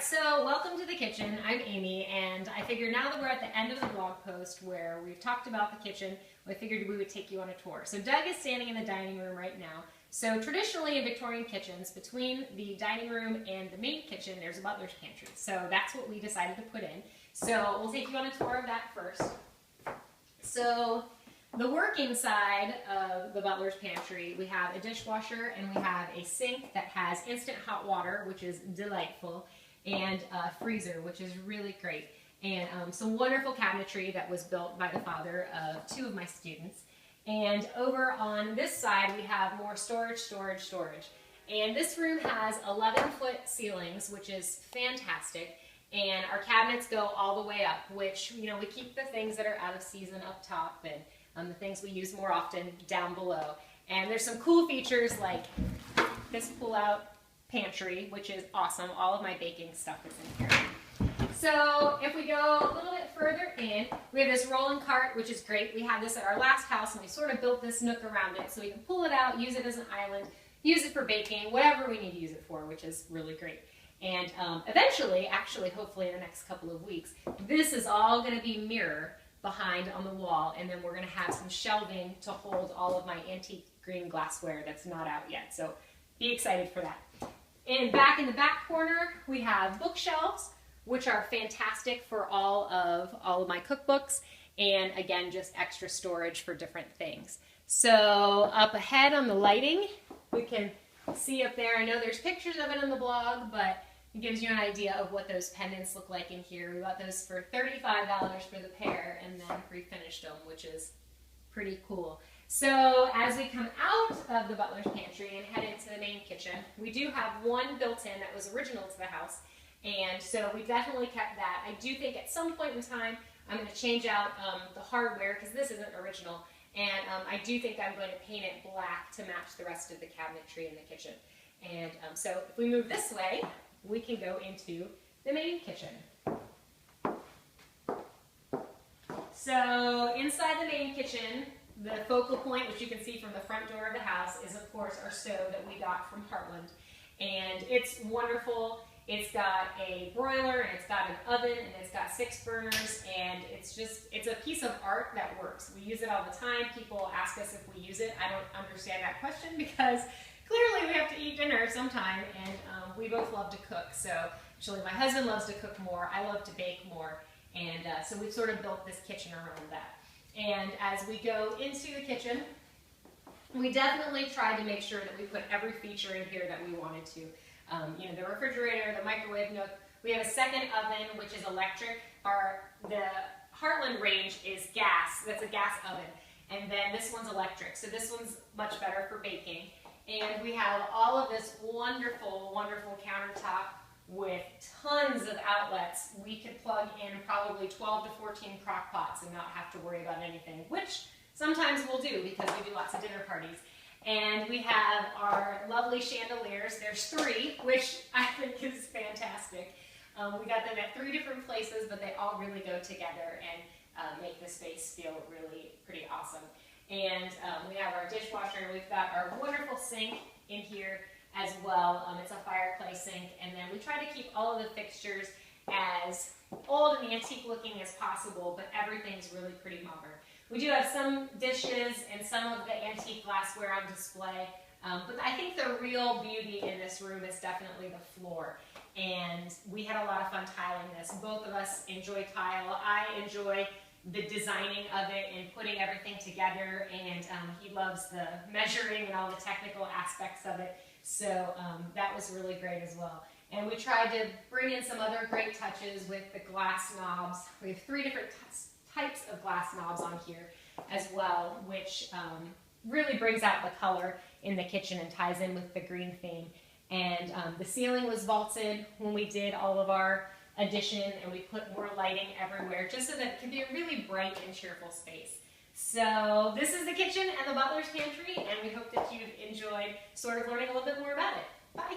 right, so welcome to the kitchen. I'm Amy, and I figured now that we're at the end of the blog post where we've talked about the kitchen, I figured we would take you on a tour. So Doug is standing in the dining room right now. So traditionally in Victorian kitchens, between the dining room and the main kitchen, there's a butler's pantry. So that's what we decided to put in. So we'll take you on a tour of that first. So the working side of the butler's pantry, we have a dishwasher and we have a sink that has instant hot water, which is delightful, and a freezer, which is really great, and some wonderful cabinetry that was built by the father of two of my students. And over on this side, we have more storage. And this room has 11-foot ceilings, which is fantastic. And our cabinets go all the way up, which, you know, we keep the things that are out of season up top and the things we use more often down below. And there's some cool features like this pull-out pantry, which is awesome. All of my baking stuff is in here. So if we go a little bit further in, we have this rolling cart, which is great. We had this at our last house, and we sort of built this nook around it so we can pull it out, use it as an island, use it for baking, whatever we need to use it for, which is really great. And eventually, actually, hopefully in the next couple of weeks, this is all going to be mirror behind on the wall, and then we're going to have some shelving to hold all of my antique green glassware that's not out yet. So be excited for that. And back in the back corner, we have bookshelves, which are fantastic for all of my cookbooks, and again, just extra storage for different things. So up ahead on the lighting, we can see up there, I know there's pictures of it on the blog, but it gives you an idea of what those pendants look like in here. We got those for $35 for the pair, and then refinished them, which is pretty cool. So as we come out of the butler's pantry and head into the main kitchen, we do have one built-in that was original to the house, and so we definitely kept that. I do think at some point in time I'm going to change out the hardware because this isn't original, and I do think I'm going to paint it black to match the rest of the cabinetry in the kitchen. And so if we move this way, we can go into the main kitchen. So inside the main kitchen, the focal point, which you can see from the front door of the house, is of course our stove that we got from Heartland. And it's wonderful. It's got a broiler, and it's got an oven, and it's got 6 burners, and it's a piece of art that works. We use it all the time. People ask us if we use it. I don't understand that question because clearly we have to eat dinner sometime, and we both love to cook. So actually my husband loves to cook more. I love to bake more. And so we've sort of built this kitchen around that. And as we go into the kitchen, we definitely tried to make sure that we put every feature in here that we wanted to. You know, the refrigerator, the microwave nook. We have a second oven, which is electric. The Heartland range is gas. That's a gas oven. And then this one's electric. So this one's much better for baking. And we have all of this wonderful, wonderful countertop with tons of outlets. We could plug in probably 12 to 14 crock pots and not have to worry about anything, which sometimes we'll do because we do lots of dinner parties. And we have our lovely chandeliers. There's 3, which I think is fantastic. We got them at 3 different places, but they all really go together and make the space feel really pretty awesome. And we have our dishwasher. We've got our wonderful sink in here as well. It's a fireplace sink. And then we try to keep all of the fixtures as old and antique looking as possible, but everything's really pretty modern. We do have some dishes and some of the antique glassware on display, but I think the real beauty in this room is definitely the floor. And we had a lot of fun tiling this. Both of us enjoy tile. I enjoy the designing of it and putting everything together, and he loves the measuring and all the technical aspects of it. So that was really great as well. And we tried to bring in some other great touches with the glass knobs. We have 3 different types of glass knobs on here as well, which really brings out the color in the kitchen and ties in with the green theme. And the ceiling was vaulted when we did all of our addition, and we put more lighting everywhere just so that it can be a really bright and cheerful space. So this is the kitchen and the butler's pantry, and we hope that you've enjoyed sort of learning a little bit more about it. Bye!